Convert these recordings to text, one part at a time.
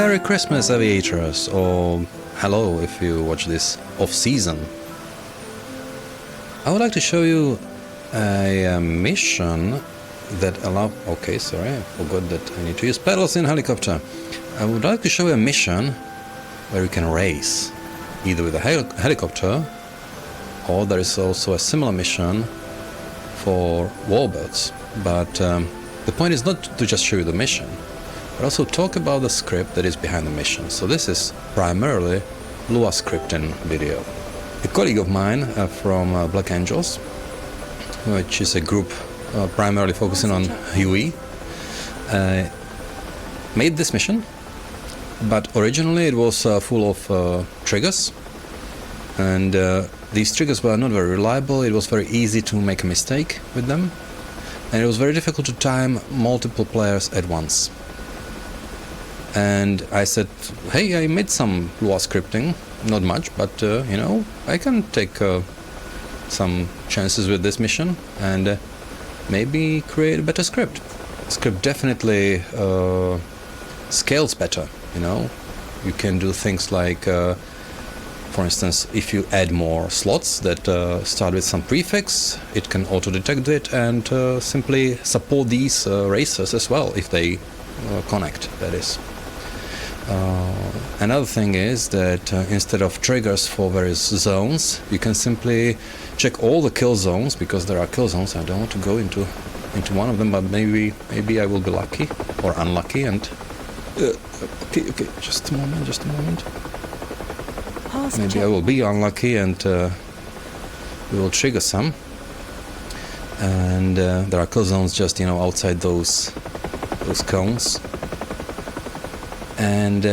Merry Christmas, aviators, or hello if you watch this off-season. I would like to show you a mission that okay, sorry, I forgot that I need to use pedals in helicopter. I would like to show you a mission where you can race, either with a helicopter, or there is also a similar mission for Warbirds. But the point is not to just show you the mission, but also talk about the script that is behind the mission. So this is primarily Lua scripting video. A colleague of mine from Black Angels, which is a group primarily focusing on UE, made this mission, but originally it was full of triggers, and these triggers were not very reliable. It was very easy to make a mistake with them, and it was very difficult to time multiple players at once. And I said, hey, I made some Lua scripting, not much, but you know, I can take some chances with this mission and maybe create a better script. The script definitely scales better, you know. You can do things like, for instance, if you add more slots that start with some prefix, it can auto-detect it and simply support these racers as well, if they connect, that is. Another thing is that instead of triggers for various zones, you can simply check all the kill zones, because there are kill zones. I don't want to go into one of them, but maybe I will be lucky or unlucky. And okay, just a moment. Maybe I will be unlucky and we will trigger some. And there are kill zones just, you know, outside those cones. And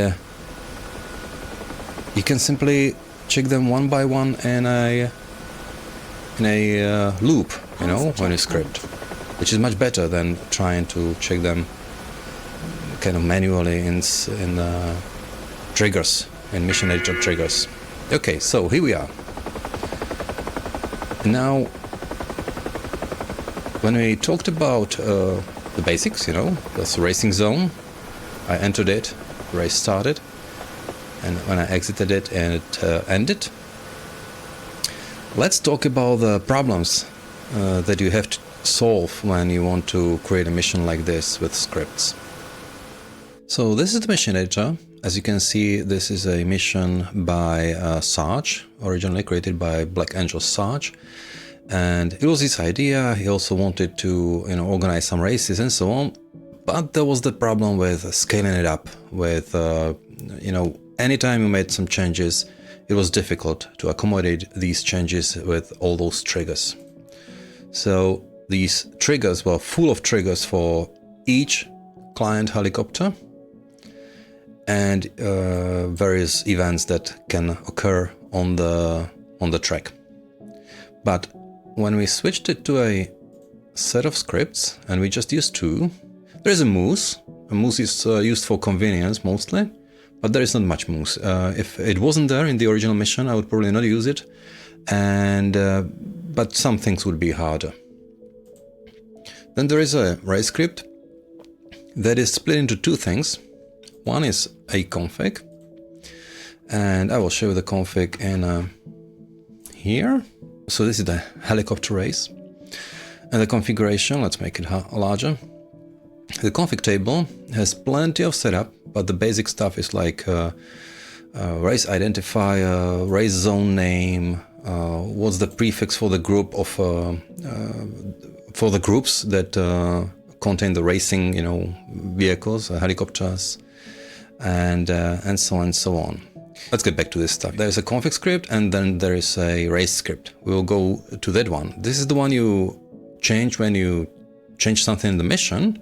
you can simply check them one by one in a loop, you know, when you script, which is much better than trying to check them kind of manually in triggers, in mission editor triggers. Okay, so here we are. Now, when we talked about the basics, you know, this racing zone, I entered it. Race started, and when I exited it and it ended. Let's talk about the problems that you have to solve when you want to create a mission like this with scripts. So this is the mission editor. As you can see, this is a mission by Sarge, originally created by Black Angels Sarge, and it was his idea. He also wanted to, you know, organize some races and so on. But there was the problem with scaling it up, with, you know, anytime you made some changes, it was difficult to accommodate these changes with all those triggers. So these triggers were full of triggers for each client helicopter and various events that can occur on the track. But when we switched it to a set of scripts and we just used two, there is a moose. A moose is used for convenience mostly, but there is not much moose. If it wasn't there in the original mission, I would probably not use it, and but some things would be harder. Then there is a race script that is split into two things. One is a config, and I will show you the config in here. So this is the helicopter race, and the configuration, let's make it larger. The config table has plenty of setup, but the basic stuff is like race identifier, race zone name, what's the prefix for the group of for the groups that contain the racing, you know, vehicles, helicopters, and so on and so on. Let's get back to this stuff. There's a config script, and then there is a race script. We will go to that one. This is the one you change when you change something in the mission,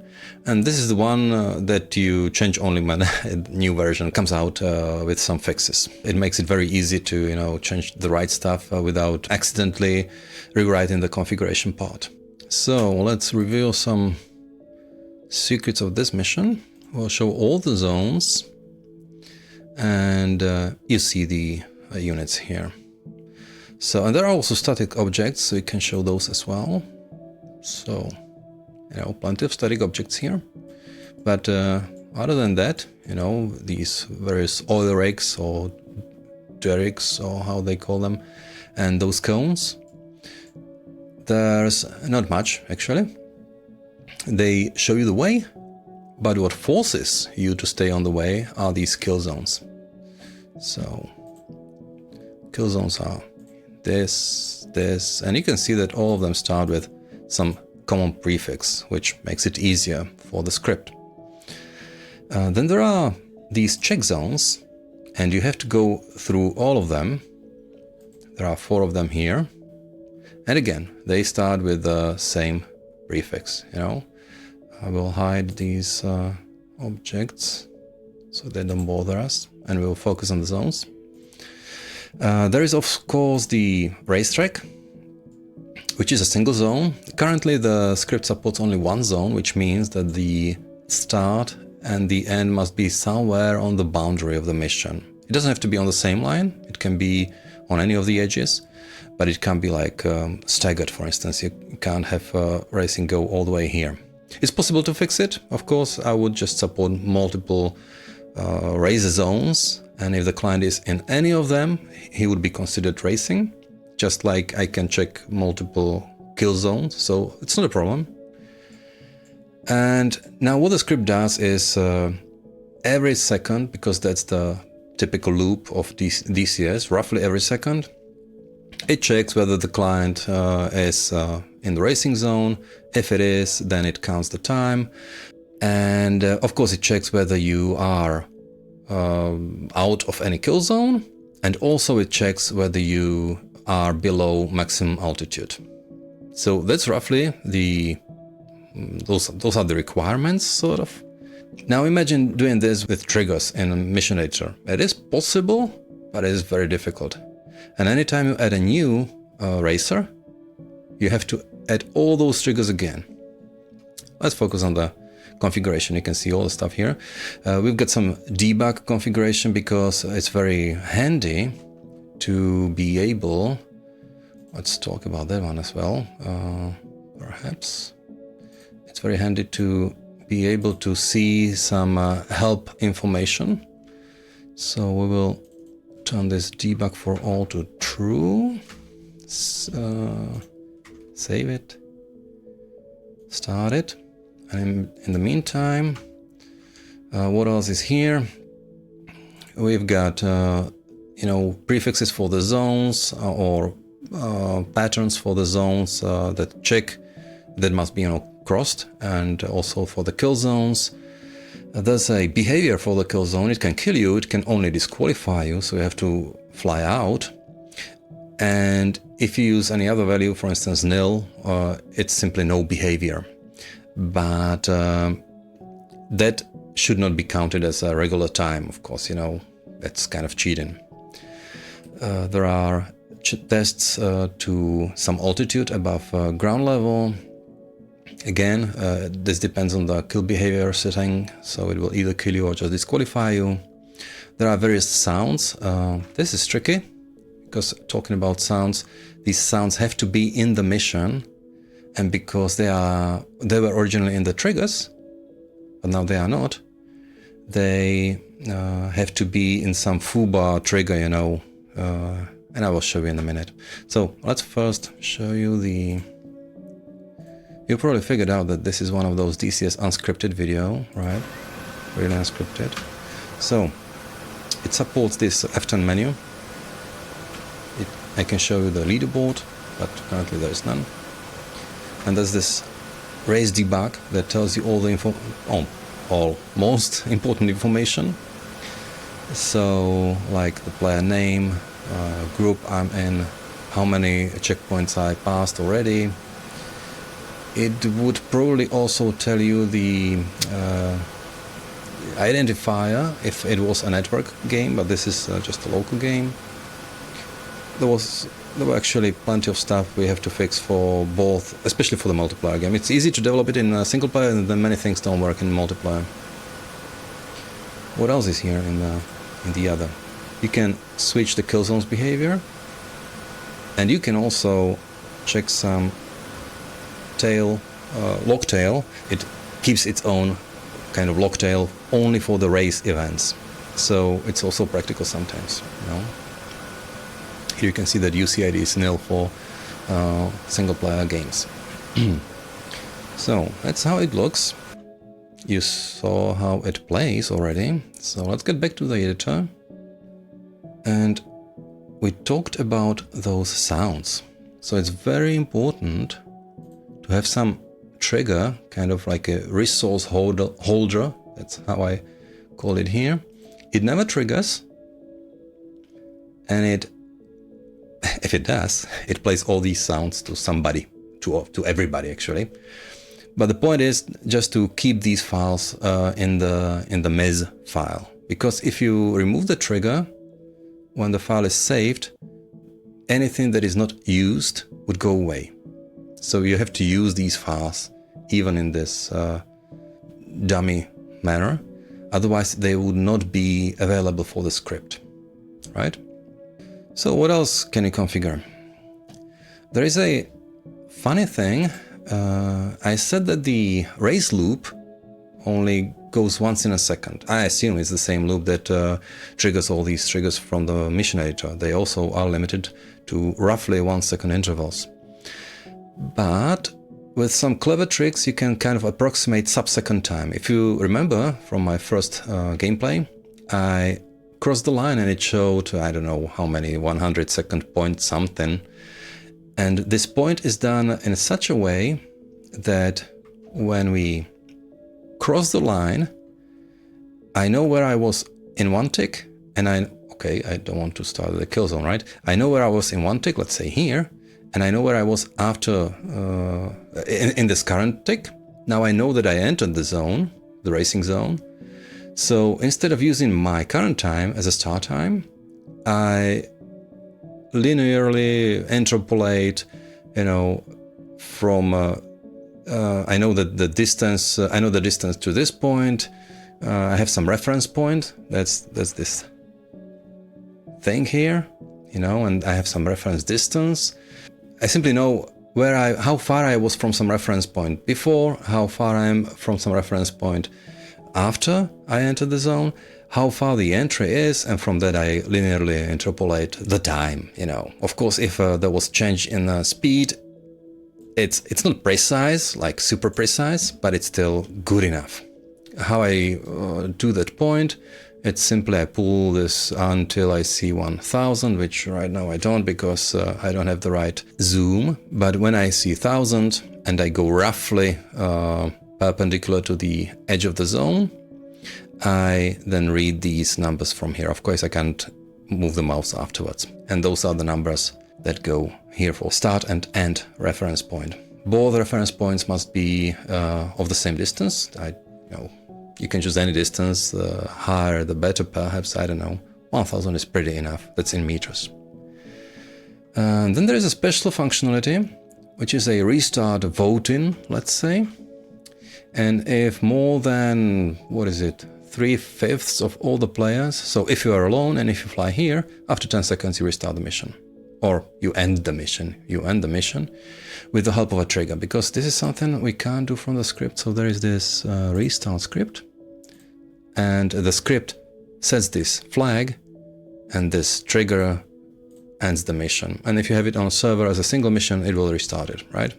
and this is the one that you change only when a new version comes out with some fixes. It makes it very easy to, you know, change the right stuff without accidentally rewriting the configuration part. So let's reveal some secrets of this mission. We'll show all the zones, and you see the units here. So, and there are also static objects, so you can show those as well. So, you know, plenty of static objects here, but other than that, you know, these various oil rigs or derricks or how they call them, and those cones, there's not much actually. They show you the way, but what forces you to stay on the way are these kill zones. So kill zones are this, and you can see that all of them start with some common prefix, which makes it easier for the script. Then there are these check zones, and you have to go through all of them. There are 4 of them here, and again they start with the same prefix. You know, I will hide these objects so they don't bother us, and we'll focus on the zones. There is of course the racetrack, which is a single zone. Currently the script supports only one zone, which means that the start and the end must be somewhere on the boundary of the mission. It doesn't have to be on the same line, it can be on any of the edges, but it can be like staggered, for instance. You can't have racing go all the way here. It's possible to fix it, of course. I would just support multiple race zones, and if the client is in any of them, he would be considered racing, just like I can check multiple kill zones, so it's not a problem. And now what the script does is every second, because that's the typical loop of DCS, roughly every second, it checks whether the client is in the racing zone. If it is, then it counts the time. And of course it checks whether you are out of any kill zone, and also it checks whether you are below maximum altitude. So that's roughly the those are the requirements, sort of. Now imagine doing this with triggers in a mission editor. It is possible, but it is very difficult. And anytime you add a new racer, you have to add all those triggers again. Let's focus on the configuration. You can see all the stuff here. We've got some debug configuration because it's very handy to be able, let's talk about that one as well, perhaps. It's very handy to be able to see some help information. So we will turn this debug for all to true. Save it. Start it. And in the meantime, what else is here? We've got you know, prefixes for the zones or patterns for the zones that check that must be, you know, crossed, and also for the kill zones. There's a behavior for the kill zone. It can kill you, it can only disqualify you, so you have to fly out. And if you use any other value, for instance nil, it's simply no behavior. But that should not be counted as a regular time, of course, you know, that's kind of cheating. There are tests to some altitude above ground level. Again, this depends on the kill behavior setting, so it will either kill you or just disqualify you. There are various sounds. This is tricky, because talking about sounds, these sounds have to be in the mission, and because they were originally in the triggers, but now they are not, they have to be in some foobar trigger, you know, and I will show you in a minute. So let's first show you the... You probably figured out that this is one of those DCS unscripted video, right? Really unscripted. So it supports this F10 menu. I can show you the leaderboard, but currently there is none. And there's this race debug that tells you all the all most important information. So like the player name, group I'm in, how many checkpoints I passed already. It would probably also tell you the identifier if it was a network game, but this is just a local game. There were actually plenty of stuff we have to fix for both, especially for the multiplayer game. It's easy to develop it in a single player, and then many things don't work in multiplayer. What else is here in the other? You can switch the kill zones behavior, and you can also check some tail, log tail. It keeps its own kind of logtail only for the race events. So it's also practical sometimes, you know. Here you can see that UCID is nil for single player games. So that's how it looks. You saw how it plays already. So let's get back to the editor. And we talked about those sounds. So it's very important to have some trigger, kind of like a resource holder. That's how I call it here. It never triggers, and if it does, it plays all these sounds to somebody, to everybody actually. But the point is just to keep these files in the MES file, because if you remove the trigger when the file is saved, anything that is not used would go away. So you have to use these files even in this dummy manner. Otherwise, they would not be available for the script, right? So what else can you configure? There is a funny thing. I said that the race loop only goes once in a second. I assume it's the same loop that triggers all these triggers from the mission editor. They also are limited to roughly 1 second intervals. But with some clever tricks, you can kind of approximate sub-second time. If you remember from my first gameplay, I crossed the line and it showed, I don't know how many, 100 second point something. And this point is done in such a way that when we cross the line, I know where I was in one tick, and I don't want to start the kill zone, right? I know where I was in one tick, let's say here, and I know where I was after in this current tick. Now I know that I entered the zone, the racing zone. So instead of using my current time as a start time, I linearly interpolate, you know, from I know that the distance. I know the distance to this point. I have some reference point. That's this thing here, you know, and I have some reference distance. I simply know how far I was from some reference point before, how far I am from some reference point after I enter the zone, how far the entry is, and from that I linearly interpolate the time, you know. Of course, if there was change in speed, it's not precise, like super precise, but it's still good enough. How I do that point, it's simply I pull this until I see 1000, which right now I don't, because I don't have the right zoom. But when I see 1000 and I go roughly perpendicular to the edge of the zone, I then read these numbers from here. Of course, I can't move the mouse afterwards. And those are the numbers that go here for start and end reference point. Both reference points must be of the same distance. You can choose any distance, the higher the better perhaps, I don't know. 1000 is pretty enough, that's in meters. And then there is a special functionality, which is a restart voting, let's say. And if more than, 3/5 of all the players, so if you are alone and if you fly here, after 10 seconds you restart the mission. Or you end the mission. You end the mission with the help of a trigger, because this is something we can't do from the script. So there is this restart script, and the script sets this flag, and this trigger ends the mission. And if you have it on a server as a single mission, it will restart it, right?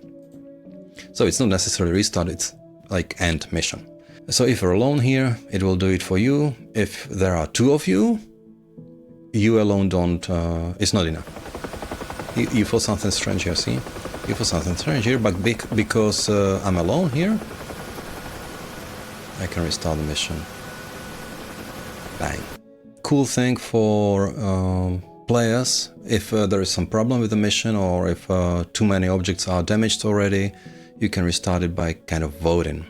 So it's not necessarily restart, it's like end mission. So if you're alone here, it will do it for you. If there are two of you, you alone don't, it's not enough. You feel something strange here, see? You feel something strange here, but because I'm alone here, I can restart the mission. Bang. Cool thing for players, if there is some problem with the mission, or if too many objects are damaged already, you can restart it by kind of voting.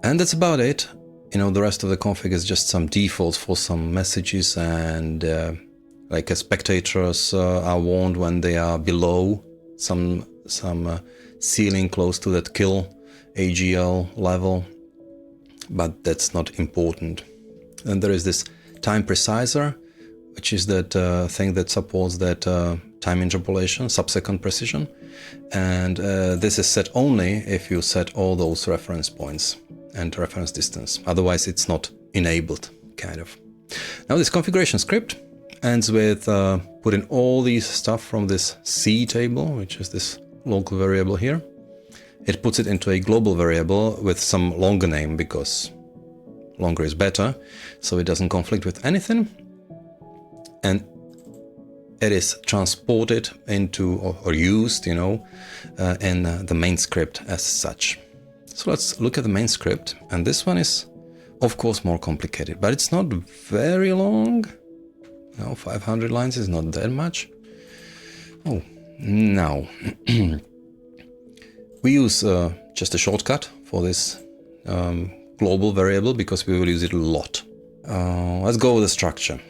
And that's about it. You know, the rest of the config is just some defaults for some messages, and like spectators are warned when they are below some ceiling close to that kill AGL level, but that's not important. And there is this time preciser, which is that thing that supports that time interpolation, sub-second precision, and this is set only if you set all those reference points. and reference distance. Otherwise, it's not enabled, kind of. Now, this configuration script ends with putting all these stuff from this C table, which is this local variable here. It puts it into a global variable with some longer name, because longer is better, so it doesn't conflict with anything. And it is transported into, or used, you know, in the main script as such. So let's look at the main script, and this one is, of course, more complicated, but it's not very long. No, 500 lines is not that much. Oh, now we use just a shortcut for this global variable because we will use it a lot. Let's go with the structure.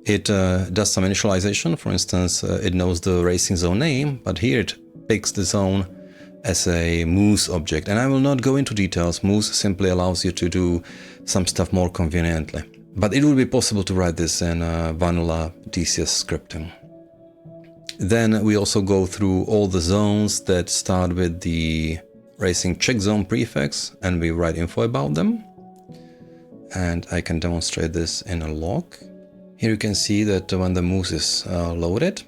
It does some initialization. For instance, it knows the racing zone name, but here it picks the zone as a moose object. And I will not go into details. Moose simply allows you to do some stuff more conveniently. But it will be possible to write this in vanilla DCS scripting. Then we also go through all the zones that start with the racing check zone prefix, and we write info about them. And I can demonstrate this in a log. Here you can see that when the moose is loaded,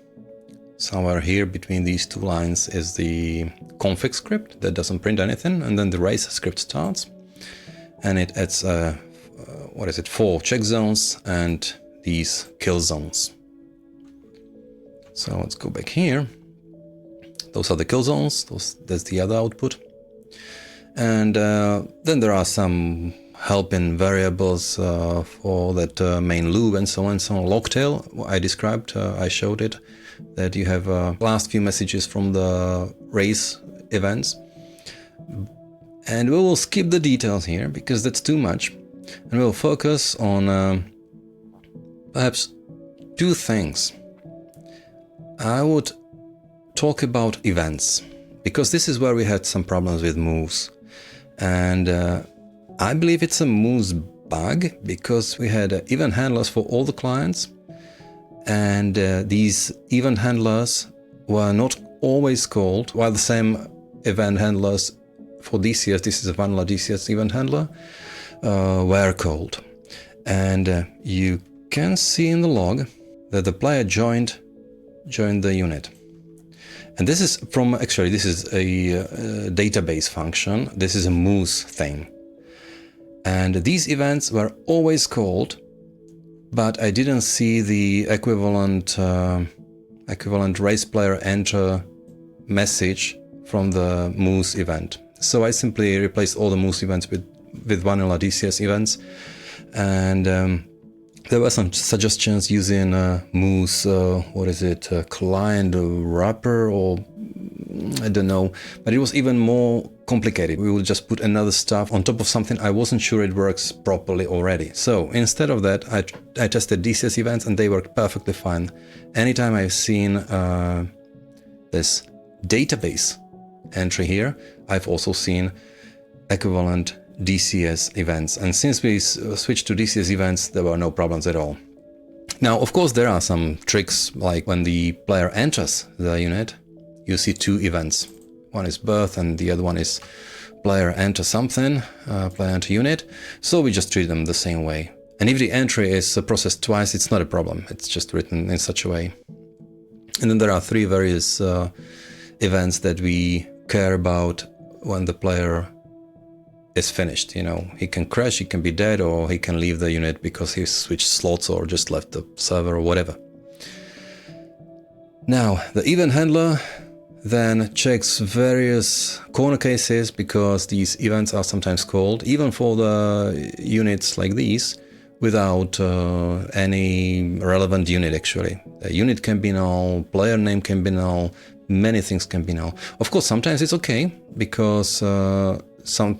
somewhere here between these two lines is the config script that doesn't print anything, and then the race script starts, and it adds 4 check zones and these kill zones. So let's go back here. Those are the kill zones. That's the other output, and then there are some helping variables for that main loop and so on. So logtail, I described, I showed it, that you have last few messages from the race events. And we will skip the details here because that's too much. And we'll focus on perhaps 2 things. I would talk about events, because this is where we had some problems with moves. And I believe it's a moose bug, because we had event handlers for all the clients, and these event handlers were not always called, while the same event handlers for DCS, this is a vanilla DCS event handler, were called. And you can see in the log that the player joined the unit. And this is from, actually, this is a database function. This is a moose thing. And these events were always called, but I didn't see the equivalent race player enter message from the moose event. So I simply replaced all the moose events with vanilla DCS events. And there were some suggestions using moose, client wrapper, or I don't know, but it was even more complicated. We will just put another stuff on top of something I wasn't sure it works properly already. So instead of that, I tested DCS events and they worked perfectly fine. Anytime I've seen this database entry here, I've also seen equivalent DCS events. And since we switched to DCS events, there were no problems at all. Now, of course, there are some tricks, like when the player enters the unit, you see 2 events. One is birth and the other one is player enter something, player enter unit. So we just treat them the same way. And if the entry is processed twice, it's not a problem. It's just written in such a way. And then there are 3 various events that we care about when the player is finished. You know, he can crash, he can be dead, or he can leave the unit because he switched slots or just left the server or whatever. Now, the event handler then checks various corner cases, because these events are sometimes called, even for the units like these, without any relevant unit actually. The unit can be null, player name can be null, many things can be null. Of course, sometimes it's okay, because some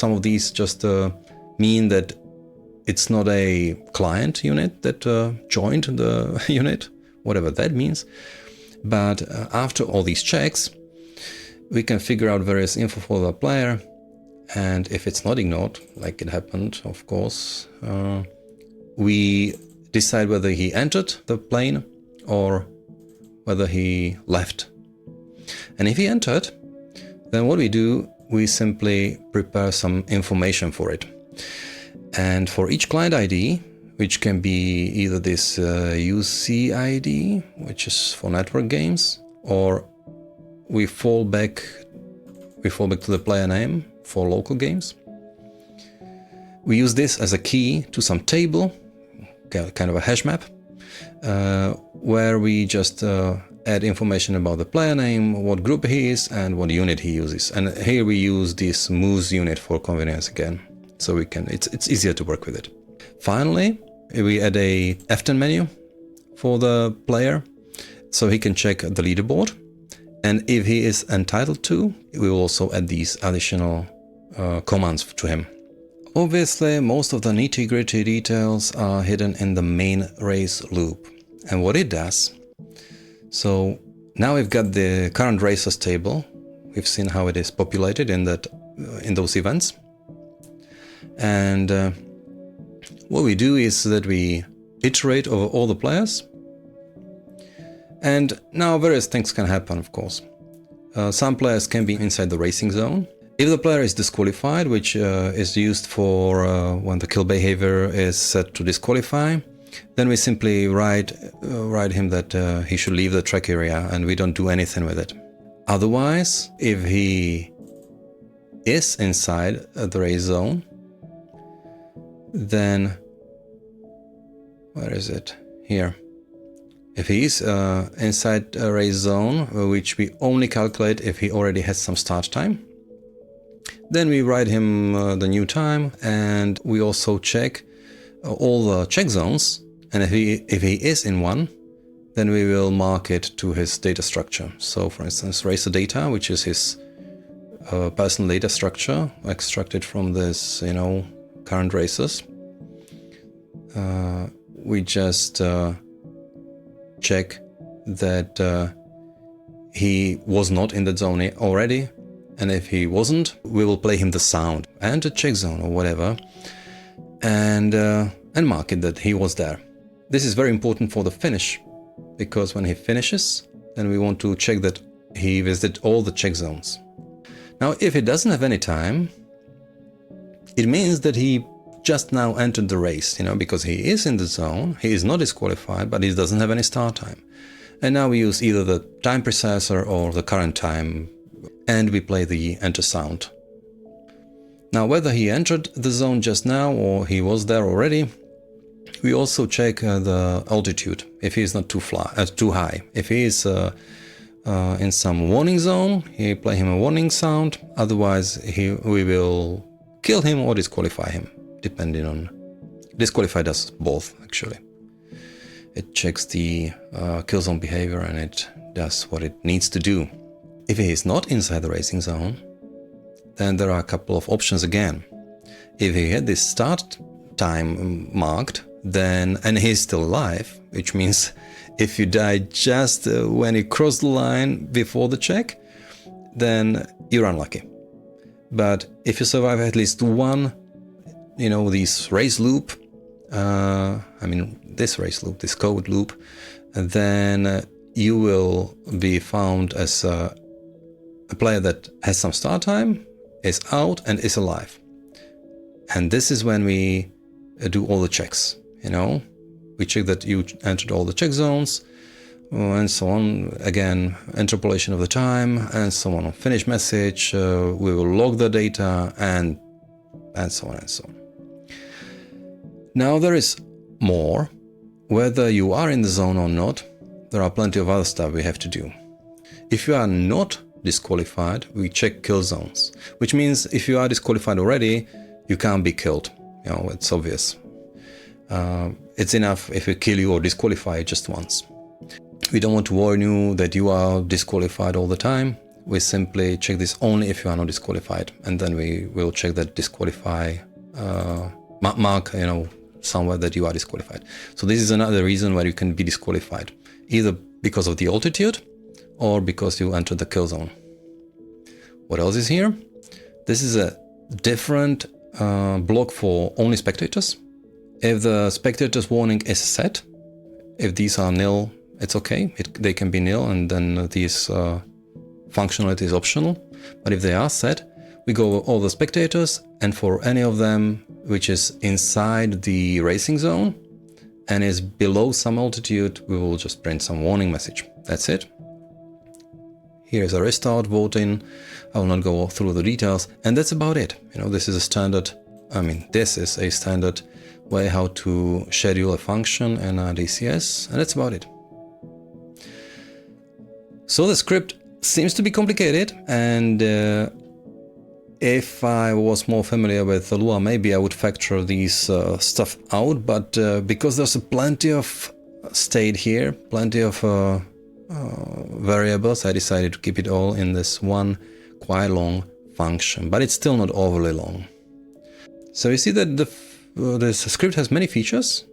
of these just mean that it's not a client unit that joined the unit, whatever that means. But after all these checks, we can figure out various info for the player, and if it's not ignored, like it happened, of course, we decide whether he entered the plane or whether he left. And if he entered, then what we do, we simply prepare some information for it. And for each client ID, which can be either this UC ID, which is for network games, or we fall back to the player name for local games. We use this as a key to some table, kind of a hash map, where we just add information about the player name, what group he is, and what unit he uses. And here we use this moose unit for convenience again, so we can it's easier to work with it. Finally, we add a F10 menu for the player, so he can check the leaderboard. And if he is entitled to, we will also add these additional commands to him. Obviously, most of the nitty-gritty details are hidden in the main race loop. And what it does, so now we've got the current racers table. We've seen how it is populated in those events. And what we do is that we iterate over all the players. And now various things can happen, of course. Some players can be inside the racing zone. If the player is disqualified, which is used for when the kill behavior is set to disqualify, then we simply write him that he should leave the track area, and we don't do anything with it. Otherwise, if he is inside the race zone, then where is it? Here. If he is inside a race zone, which we only calculate if he already has some start time, then we write him the new time, and we also check all the check zones. And if he is in one, then we will mark it to his data structure. So, for instance, racer data, which is his personal data structure extracted from this, current racers. We just check that he was not in that zone already, and if he wasn't, we will play him the sound and a check zone or whatever, and mark it that he was there. This is very important for the finish, because when he finishes, then we want to check that he visited all the check zones. Now, if he doesn't have any time, it means that he just now entered the race, because he is in the zone, he is not disqualified, but he doesn't have any start time. And now we use either the time processor or the current time, and we play the enter sound. Now, whether he entered the zone just now or he was there already, we also check the altitude, if he is not too high. If he is in some warning zone, we play him a warning sound, otherwise we will kill him or disqualify him. Depending on... Disqualify does both, actually. It checks the kill zone behavior and it does what it needs to do. If he is not inside the racing zone, then there are a couple of options again. If he had this start time marked, then and he's still alive, which means if you die just when you cross the line before the check, then you're unlucky. But if you survive at least one this race loop, this race loop, this code loop, then you will be found as a player that has some start time, is out, and is alive. And this is when we do all the checks, We check that you entered all the check zones, and so on. Again, interpolation of the time, and so on. Finish message, we will log the data, and so on and so on. Now there is more. Whether you are in the zone or not, there are plenty of other stuff we have to do. If you are not disqualified, we check kill zones, which means if you are disqualified already, you can't be killed. It's obvious. It's enough if we kill you or disqualify you just once. We don't want to warn you that you are disqualified all the time. We simply check this only if you are not disqualified, and then we will check that disqualify mark, somewhere that you are disqualified. So this is another reason why you can be disqualified, either because of the altitude or because you entered the kill zone. What else is here? This is a different block for only spectators. If the spectators warning is set, if these are nil, it's okay. They can be nil, and then these functionality is optional. But if they are set, We go over all the spectators, and for any of them which is inside the racing zone and is below some altitude, we will just print some warning message. That's it. Here's a restart voting. I will not go through the details, and that's about it. You know, this is a standard, this is a standard way how to schedule a function in a DCS, and that's about it. So the script seems to be complicated, and if I was more familiar with the Lua, maybe I would factor these stuff out, but because there's plenty of state here, plenty of variables, I decided to keep it all in this one quite long function, but it's still not overly long. So you see that this script has many features.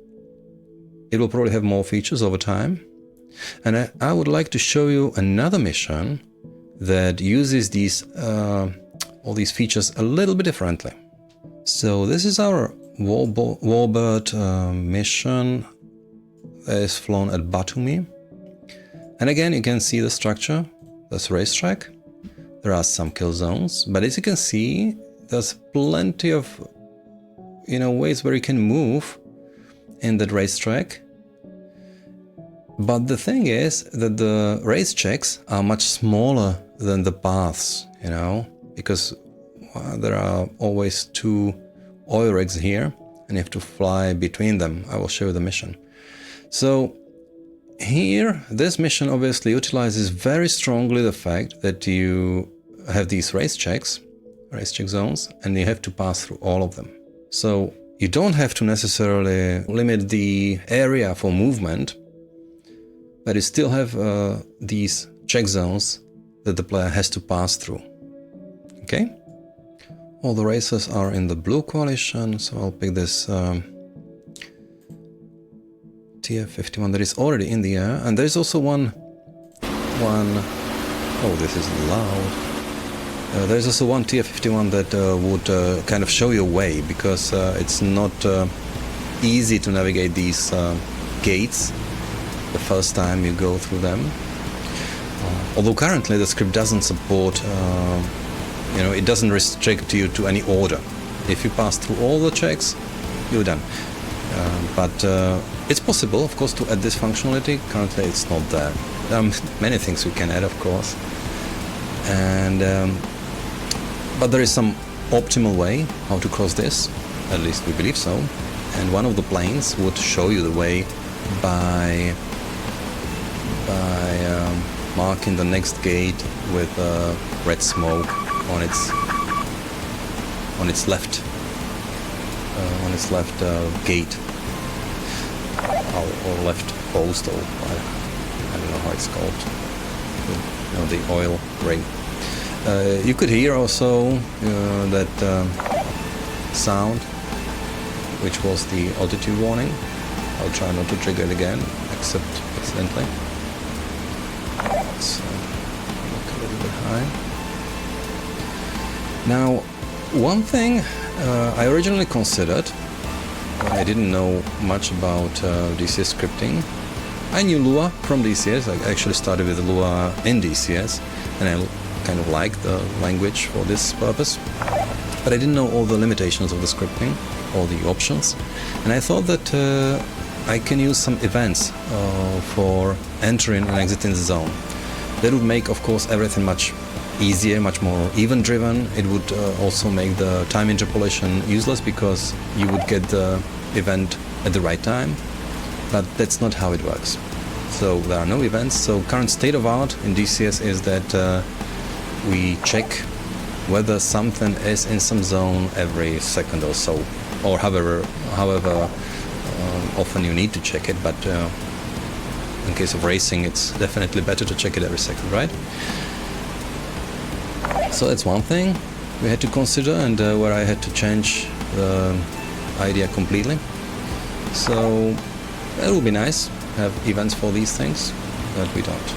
It will probably have more features over time. And I would like to show you another mission that uses these all these features a little bit differently. So this is our Warbird mission that is flown at Batumi. And again, you can see the structure. There's a racetrack. There are some kill zones, but as you can see, there's plenty of ways where you can move in that racetrack. But the thing is that the race checks are much smaller than the paths, because there are always two oil rigs here and you have to fly between them. I will show you the mission. So here, this mission obviously utilizes very strongly the fact that you have these race check zones, and you have to pass through all of them. So you don't have to necessarily limit the area for movement, but you still have these check zones that the player has to pass through. Okay? All the races are in the blue coalition, so I'll pick this TF51 that is already in the air, and there's also one. Oh, this is loud. There's also one TF51 that would kind of show you a way, because it's not easy to navigate these gates the first time you go through them. Although currently the script doesn't support, it doesn't restrict you to any order. If you pass through all the checks, you're done. But it's possible, of course, to add this functionality. Currently it's not there. There are many things we can add, of course. And but there is some optimal way how to cross this, at least we believe so. And one of the planes would show you the way by marking the next gate with red smoke on its left gate or left post, or I don't know how it's called. The oil ring. You could hear also that sound, which was the altitude warning. I'll try not to trigger it again, except accidentally. Let's look a little bit high. Now, one thing I originally considered, I didn't know much about DCS scripting. I knew Lua from DCS. I actually started with Lua in DCS, and I kind of liked the language for this purpose. But I didn't know all the limitations of the scripting, all the options, and I thought that I can use some events for entering and exiting the zone. That would make, of course, everything much easier, much more even-driven. It would also make the time interpolation useless, because you would get the event at the right time, but that's not how it works. So there are no events. So current state of art in DCS is that we check whether something is in some zone every second or so, or however often you need to check it, but in case of racing it's definitely better to check it every second, right? So that's one thing we had to consider, and where I had to change the idea completely. So it would be nice to have events for these things, but we don't.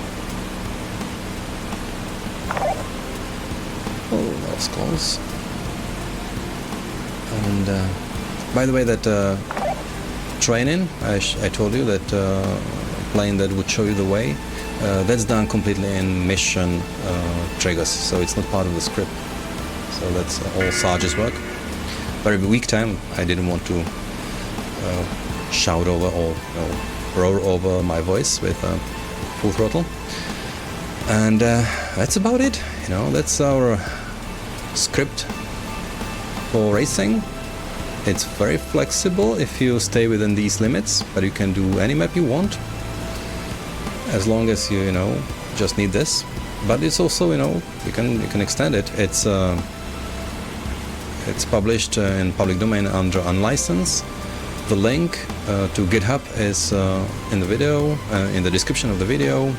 Oh, that was close. And by the way, that training, I told you that plane that would show you the way, that's done completely in mission triggers, so it's not part of the script. so that's all Sarge's work. Very weak time. I didn't want to shout over or roar over my voice with full throttle. And that's about it. You know, that's our script for racing. It's very flexible if you stay within these limits, but you can do any map you want as long as you know just need this. But it's also, you know, you can extend it. It's published in public domain under unlicensed. The link to GitHub is in the video, in the description of the video.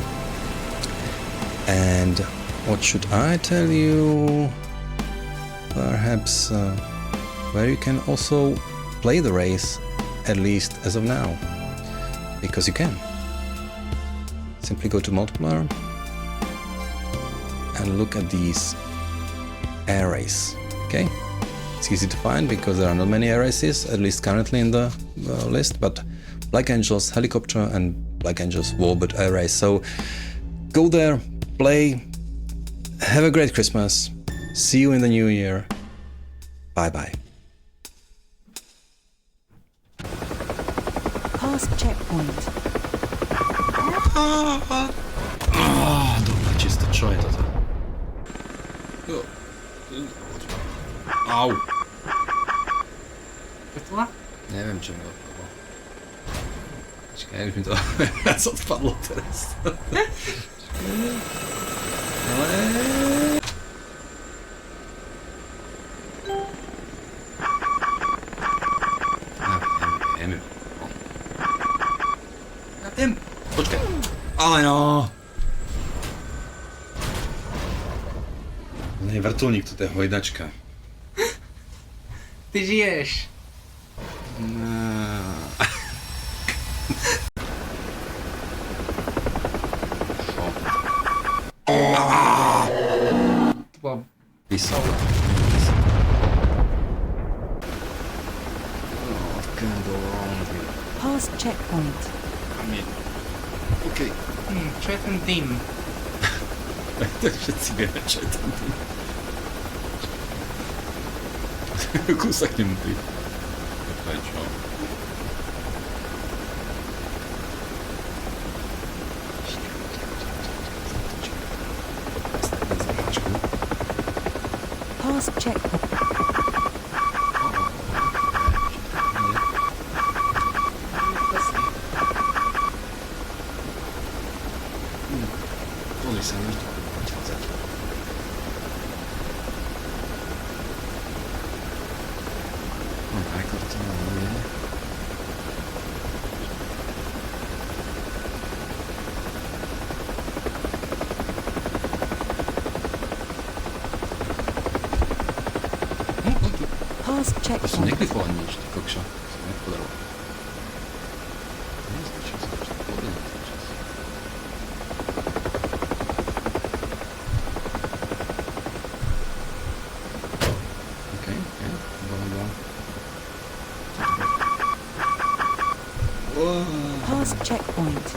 And what should I tell you? Perhaps where you can also play the race, at least as of now, because you can. Simply go to multiplayer and look at these AirRace. Okay, it's easy to find because there are not many AirRaces, at least currently in the list, but Black Angels Helicopter and Black Angels Warbird AirRace. So go there, play, have a great Christmas, see you in the new year, bye bye. Past checkpoint. Dobra, czysto, czuję to. Au! Wytła? Nie wiem czym go odpalło. Czekaj, jak mi to co odpadło teraz. Ale... Wiemy. Na tym! Poczekaj. Ale no! No i wartunik tutaj, chojdaczka. Ty żyjesz! To była Wesoło. What can go wrong here? Past checkpoint. Okej. Czuję ten dim. To się cygarecze tam. Kusak nie mówi. Past checkpoint. Past To są checkpoint. nie klifowani niż tylko książki. Jak podarło. Nie jest to czas. Powinien być czas. Okej. Past checkpoint.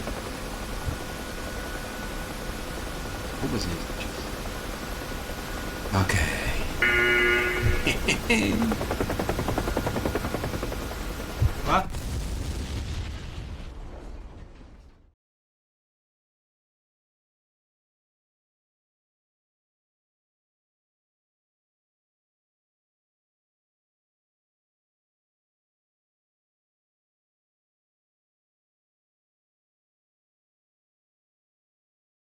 Vůbec nie jest to czas. Okej.